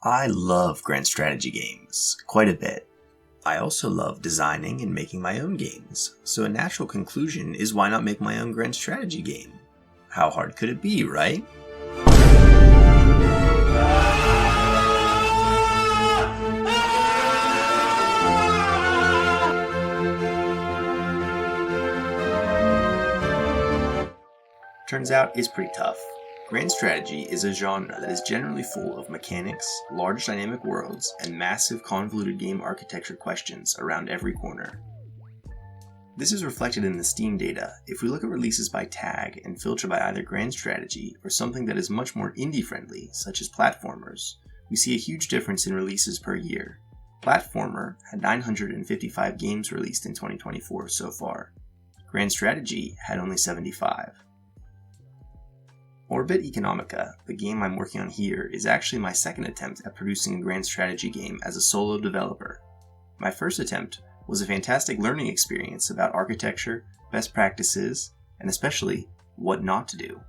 I love grand strategy games, quite a bit. I also love designing and making my own games, so a natural conclusion is why not make my own grand strategy game? How hard could it be, right? Turns out it's pretty tough. Grand strategy is a genre that is generally full of mechanics, large dynamic worlds, and massive convoluted game architecture questions around every corner. This is reflected in the Steam data. If we look at releases by tag and filter by either grand strategy or something that is much more indie-friendly, such as platformers, we see a huge difference in releases per year. Platformer had 955 games released in 2024 so far. Grand strategy had only 75. Orbit Economica, the game I'm working on here, is actually my second attempt at producing a grand strategy game as a solo developer. My first attempt was a fantastic learning experience about architecture, best practices, and especially what not to do.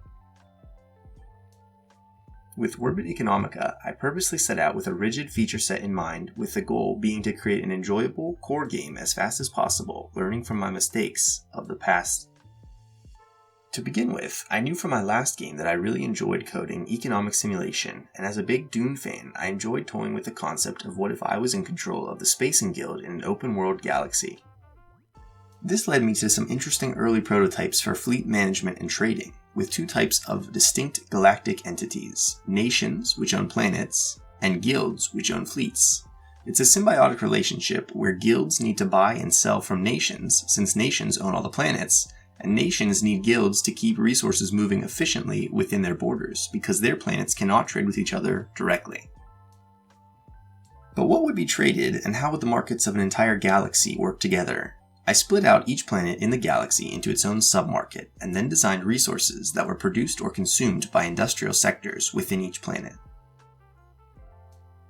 With Orbit Economica, I purposely set out with a rigid feature set in mind, with the goal being to create an enjoyable core game as fast as possible, learning from my mistakes of the past. To begin with, I knew from my last game that I really enjoyed coding economic simulation, and as a big Dune fan, I enjoyed toying with the concept of what if I was in control of the Spacing Guild in an open-world galaxy. This led me to some interesting early prototypes for fleet management and trading, with two types of distinct galactic entities: nations, which own planets, and guilds, which own fleets. It's a symbiotic relationship where guilds need to buy and sell from nations, since nations own all the planets, and nations need guilds to keep resources moving efficiently within their borders, because their planets cannot trade with each other directly. But what would be traded, and how would the markets of an entire galaxy work together? I split out each planet in the galaxy into its own submarket, and then designed resources that were produced or consumed by industrial sectors within each planet.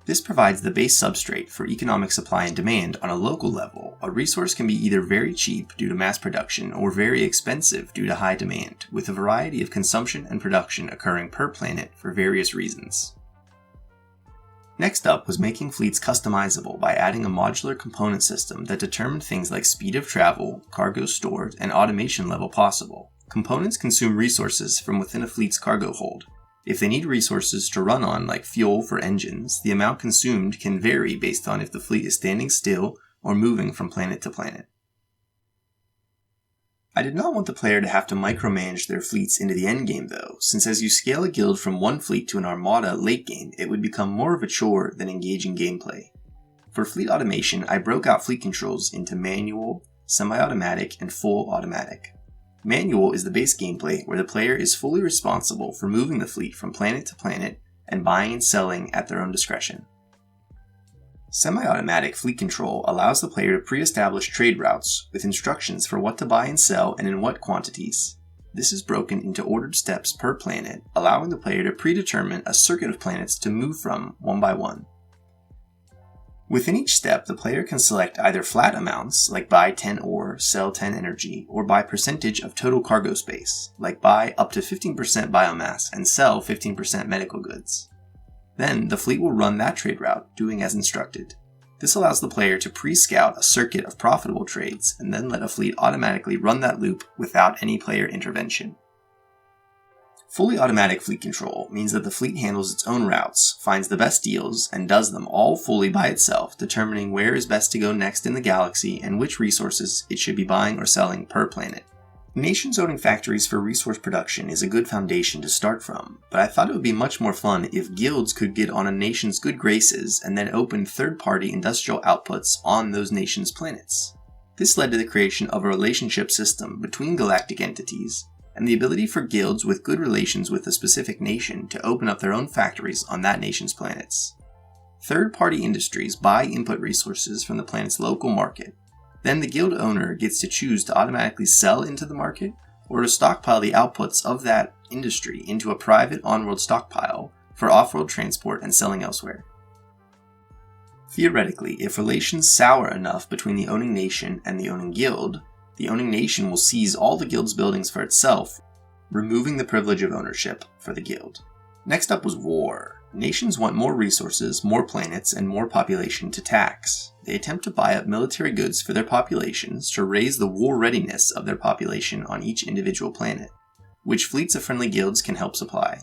This provides the base substrate for economic supply and demand on a local level. A resource can be either very cheap due to mass production or very expensive due to high demand, with a variety of consumption and production occurring per planet for various reasons. Next up was making fleets customizable by adding a modular component system that determined things like speed of travel, cargo stored, and automation level possible. Components consume resources from within a fleet's cargo hold. If they need resources to run on, like fuel for engines, the amount consumed can vary based on if the fleet is standing still or moving from planet to planet. I did not want the player to have to micromanage their fleets into the endgame though, since as you scale a guild from one fleet to an armada late game, it would become more of a chore than engaging gameplay. For fleet automation, I broke out fleet controls into manual, semi-automatic, and full automatic. Manual is the base gameplay where the player is fully responsible for moving the fleet from planet to planet and buying and selling at their own discretion. Semi-automatic fleet control allows the player to pre-establish trade routes with instructions for what to buy and sell and in what quantities. This is broken into ordered steps per planet, allowing the player to predetermine a circuit of planets to move from one by one. Within each step, the player can select either flat amounts, like buy 10 ore, sell 10 energy, or buy percentage of total cargo space, like buy up to 15% biomass and sell 15% medical goods. Then, the fleet will run that trade route, doing as instructed. This allows the player to pre-scout a circuit of profitable trades, and then let a fleet automatically run that loop without any player intervention. Fully automatic fleet control means that the fleet handles its own routes, finds the best deals, and does them all fully by itself, determining where is best to go next in the galaxy and which resources it should be buying or selling per planet. Nations owning factories for resource production is a good foundation to start from, but I thought it would be much more fun if guilds could get on a nation's good graces and then open third-party industrial outputs on those nations' planets. This led to the creation of a relationship system between galactic entities, and the ability for guilds with good relations with a specific nation to open up their own factories on that nation's planets. Third-party industries buy input resources from the planet's local market. Then the guild owner gets to choose to automatically sell into the market or to stockpile the outputs of that industry into a private on-world stockpile for off-world transport and selling elsewhere. Theoretically, if relations sour enough between the owning nation and the owning guild, the owning nation will seize all the guild's buildings for itself, removing the privilege of ownership for the guild. Next up was war. Nations want more resources, more planets, and more population to tax. They attempt to buy up military goods for their populations to raise the war readiness of their population on each individual planet, which fleets of friendly guilds can help supply.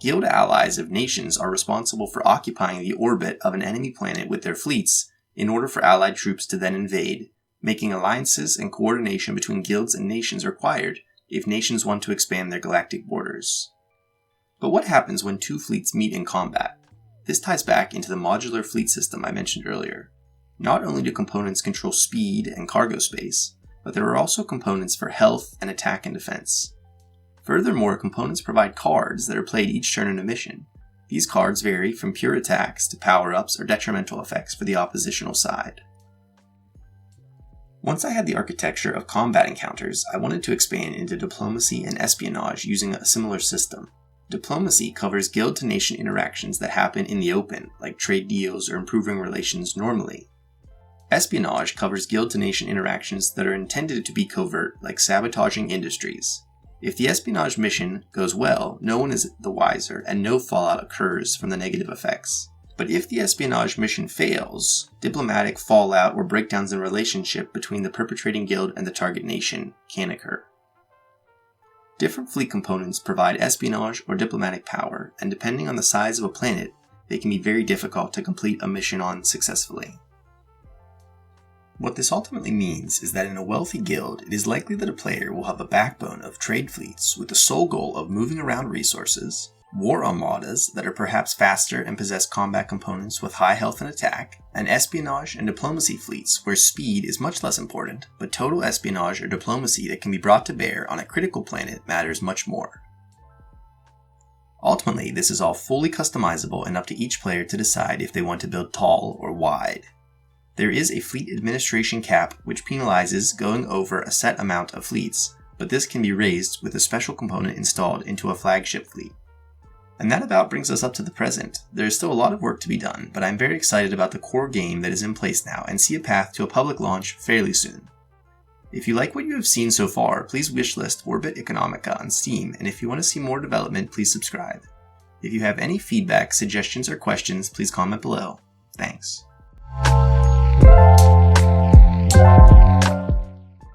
Guild allies of nations are responsible for occupying the orbit of an enemy planet with their fleets in order for allied troops to then invade, making alliances and coordination between guilds and nations required if nations want to expand their galactic borders. But what happens when two fleets meet in combat? This ties back into the modular fleet system I mentioned earlier. Not only do components control speed and cargo space, but there are also components for health and attack and defense. Furthermore, components provide cards that are played each turn in a mission. These cards vary from pure attacks to power-ups or detrimental effects for the oppositional side. Once I had the architecture of combat encounters, I wanted to expand into diplomacy and espionage using a similar system. Diplomacy covers guild-to-nation interactions that happen in the open, like trade deals or improving relations normally. Espionage covers guild-to-nation interactions that are intended to be covert, like sabotaging industries. If the espionage mission goes well, no one is the wiser and no fallout occurs from the negative effects. But if the espionage mission fails, diplomatic fallout or breakdowns in relationship between the perpetrating guild and the target nation can occur. Different fleet components provide espionage or diplomatic power, and depending on the size of a planet, they can be very difficult to complete a mission on successfully. What this ultimately means is that in a wealthy guild, it is likely that a player will have a backbone of trade fleets with the sole goal of moving around resources, war armadas that are perhaps faster and possess combat components with high health and attack, and espionage and diplomacy fleets where speed is much less important, but total espionage or diplomacy that can be brought to bear on a critical planet matters much more. Ultimately, this is all fully customizable and up to each player to decide if they want to build tall or wide. There is a fleet administration cap which penalizes going over a set amount of fleets, but this can be raised with a special component installed into a flagship fleet. And that about brings us up to the present. There is still a lot of work to be done, but I'm very excited about the core game that is in place now and see a path to a public launch fairly soon. If you like what you have seen so far, please wishlist Orbit Economica on Steam, and if you want to see more development, please subscribe. If you have any feedback, suggestions, or questions, please comment below. Thanks.